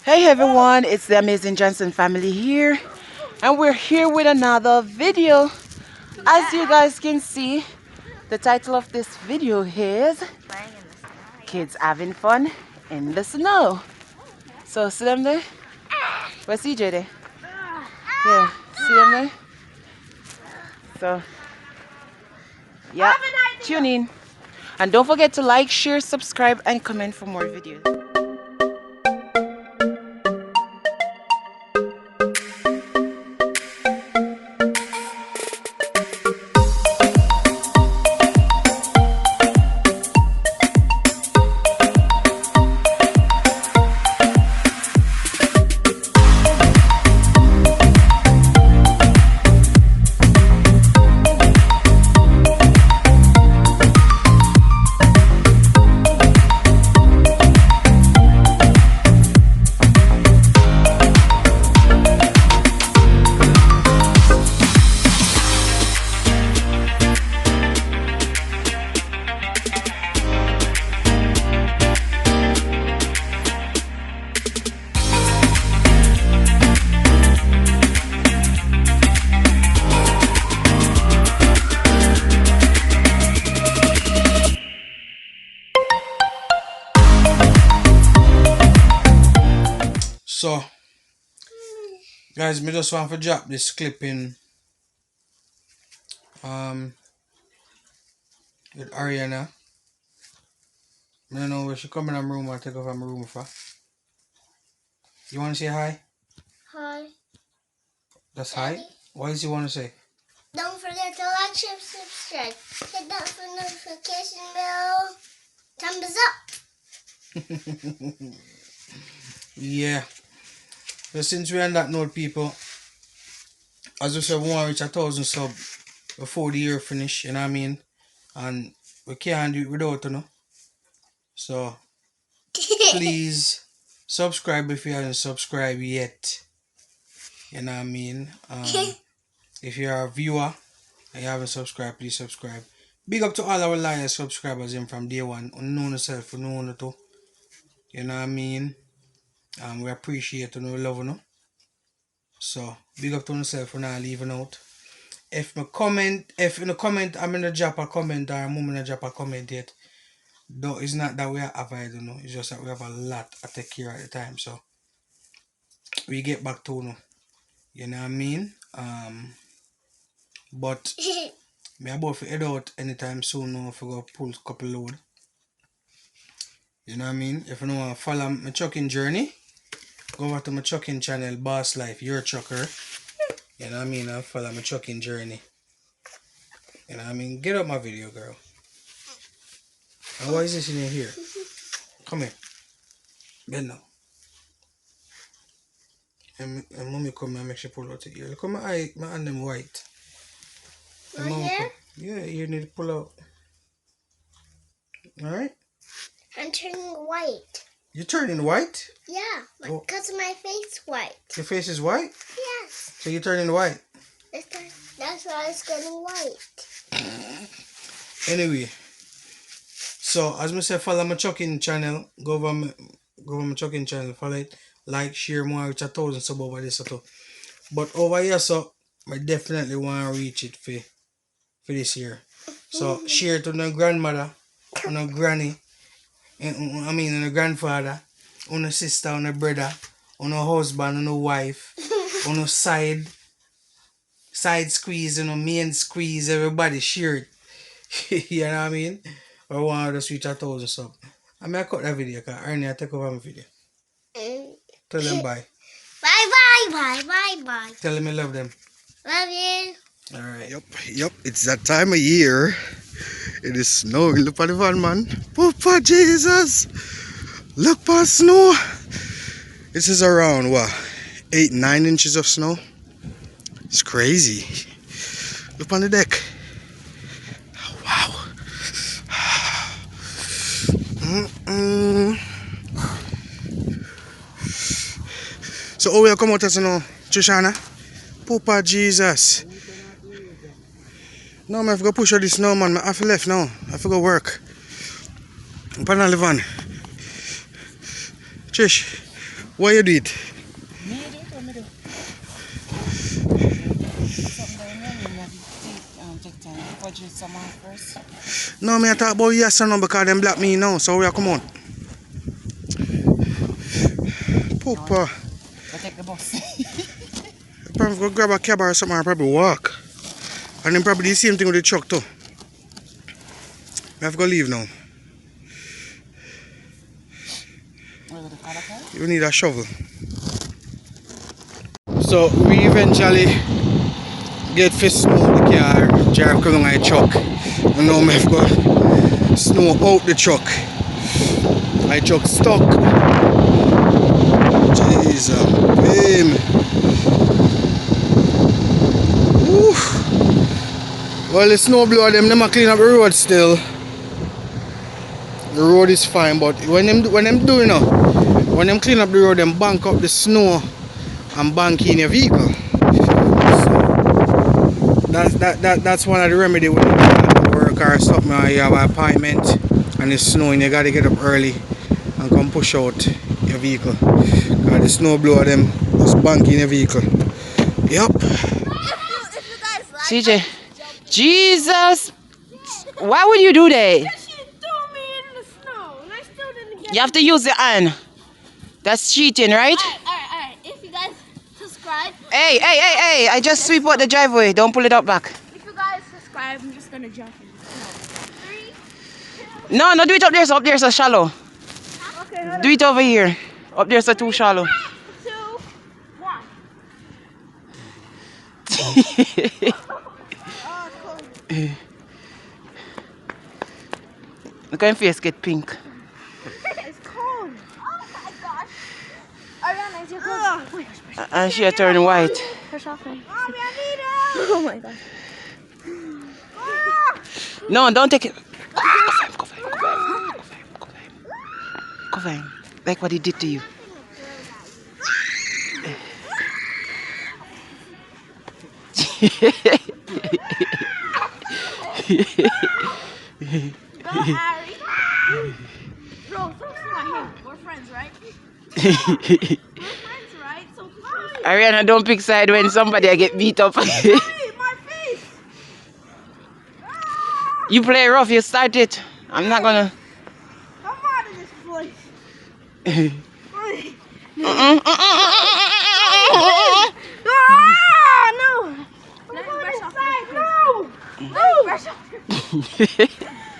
Hey everyone, it's the Amazing Johnson family here, and we're here with another video. As you guys can see, the title of this video is Kids Having Fun in the Snow. So see them there? Where's CJ there? Yeah, see them there? So yeah, tune in. And don't forget to like, share, subscribe, and comment for more videos. So, guys, me just want to drop this clip in with Ariana. I don't know where she come in my room or take off my room for. You want to say hi? Hi. That's hi? What does you want to say? Don't forget to like, share, subscribe. Hit that notification bell. Thumbs up. Yeah. So since we're on that note, people, as we said, we want to reach 1,000 subs before the year finish, you know what I mean? And we can't do it without, you know? So, please subscribe if you haven't subscribed yet. You know what I mean? If you're a viewer and you haven't subscribed, please subscribe. Big up to all our loyal subscribers in from day one. Unknown yourself, unknown too. You know what I mean? We appreciate and we love you. So big up to yourself for not leaving out. If in the comment I'm gonna drop a comment or I'm gonna drop a comment yet, though it's not that we are avoid, it's just that we have a lot to take care at the time. So we get back to you know what I mean? But me about to head out anytime soon now if I go pull a couple load. You know what I mean? If you don't want to follow my trucking journey, go over to my trucking channel, Boss Life, your trucker. You know what I mean? I'll follow my trucking journey. You know what I mean? Get up my video, girl. And why is this in here? Come here. Bend now. And mommy come and make sure pull out the ear. Look at my hand them white. And My hair? Yeah, you need to pull out. Alright? I'm turning white. You're turning white? Yeah, because my face white. Your face is white? Yes. So you're turning white? That's why it's getting white. Anyway, so as I said, follow my trucking channel. Go over my trucking channel. Follow it, like, share more. Reach 1,000 sub over this too. But over here, so I definitely want to reach it for this year. So share to my grandmother, and my granny, and my grandfather, on a sister, on a brother, on a husband, on a wife, on a side squeeze, main squeeze. Everybody share it. You know what I mean? I want to just reach 1,000 sub. I may cut that video because Ernie I take over my video. Tell them bye. Bye. Tell them I love them. Love you. Alright. Yep, it's that time of year. It is snowing. Look at the van, man. Papa Jesus! Look at snow. This is around what? 8-9 inches of snow. It's crazy. Look on the deck. Wow. So, oh, we'll come out as now, Trishana. Papa Jesus. No, man, I have to push out this now, man. I have to left now. I have to go work. I'm on the van. Trish, Why you do it? Me do it, what me do? Something going on, you have to take time. Put you some on first. No, me I talk about yes or no because them block me now. So we are come on. Poopa. Go take the bus. Probably go grab a cab or something and probably walk. And then probably the same thing with the truck too. We have to go leave now. You need a shovel. So we eventually get for snow the car, drive along my truck. And now we have to go snow out the truck. My truck stuck. Jesus, babe. Well, the snow blower them a clean up the road still. The road is fine, but when them do when them clean up the road, them bank up the snow and bank in your vehicle. So that's one of the remedy when you have work or something, or you have an appointment and it's snowing, you gotta get up early and come push out your vehicle. Because the snow blower them just bank in your vehicle. Yep. CJ, Jesus, why would you do that? She threw me in the snow and I still didn't get You have to use your hand. That's cheating, right? Alright. If you guys subscribe, Hey, I just sweep out the driveway. Don't pull it up back. if you guys subscribe, I'm just gonna jump in the snow. 3, No, do it up there. So up there so shallow. okay, hold Do it over here. Up there so too shallow. 2, 1. Look at your face get pink. It's cold. Oh my gosh. Ariana, is your clothes? And she turn white. Push off me. Mommy, I need it. Oh my gosh. No, don't take it. Cover him. Like what he did to you. Go, Harry. Bro, don't see my hair. We're friends, right? We're friends, right? So please. Ariana, don't pick side when somebody get beat up. Hey, my face. You play rough, you start it. I'm not gonna. I'm out of this place. Ah, no. Let me brush off your face. No. Let me brush off your face.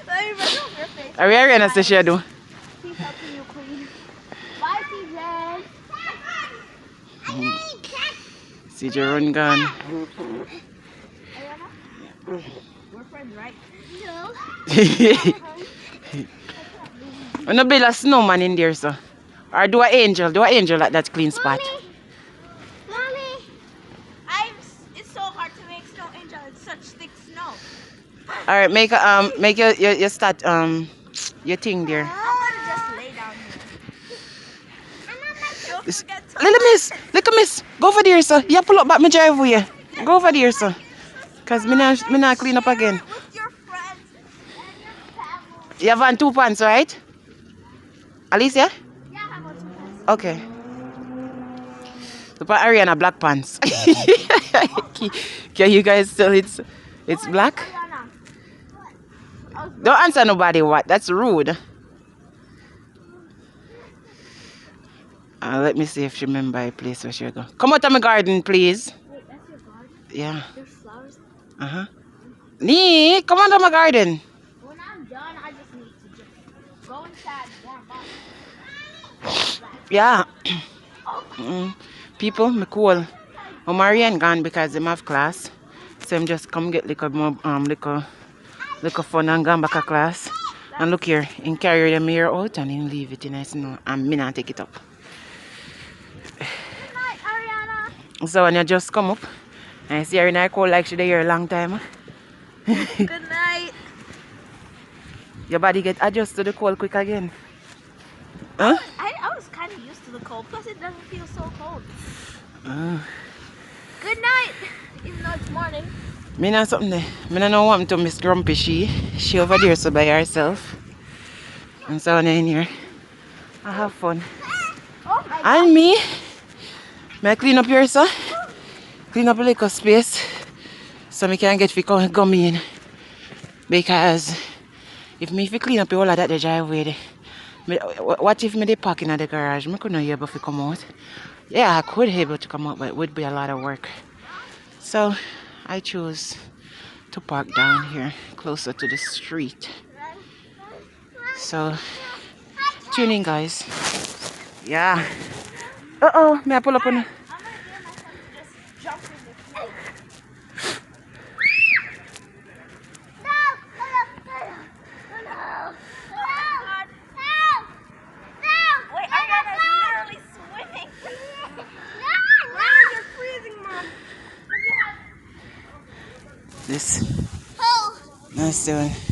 Let me brush off your face. Ariana says she do. Keep helping you clean. Bye, CJ. CJ run gun. Ariana? We're friends, right? No. I'm not build a snowman in there, so. Or do an angel. Do an angel at that clean spot. Mommy. It's so hard to make snow angel. It's such thick snow. Alright, make your start your thing there. I'm gonna just lay down here. Don't forget to Little miss, go for there, sir. You pull up back my driveway. Go for there, sir. Cause me not clean up again. with your friends and your family. You have on 2 pants, right? Alicia? Yeah, I have 2 pants. Okay. The part Ariana black pants. Can you guys tell it's black? Ariana. What? Don't answer nobody what. That's rude. Let me see if she remember a place where she go. Come out of my garden, please. Wait, that's your garden? Yeah. There's flowers? Uh-huh. Nee, come out of my garden. When I'm done, I just need to just go inside and warm up. Yeah. People, me cool. Oh, Marianne gone because them have class. So I'm just come get little more little fun and gone back to class. And look here, and carry them here out and then leave it in the snow. And me not take it up. Good night, Ariana. So when you just come up and I see her in her cold like she there a long time. Good night. Your body get adjusted to the cold quick again. Huh? I was kind of used to the cold, plus it doesn't feel so cold. Uh, Good night, even though it's morning. me know something there. Me don't know what to Miss Grumpy she over there so by herself. And so when I'm in here, I have fun. Oh my And me, may I clean up here, sir? Clean up a little space so I can get fi come in. Because if me fi clean up all of that the driveway, what if me dey park in the garage? I couldn't able to come out. Yeah, I could able to come out, but it would be a lot of work. So I chose to park down here closer to the street. So tune in, guys. Yeah. May I pull up on? This. Nice doing.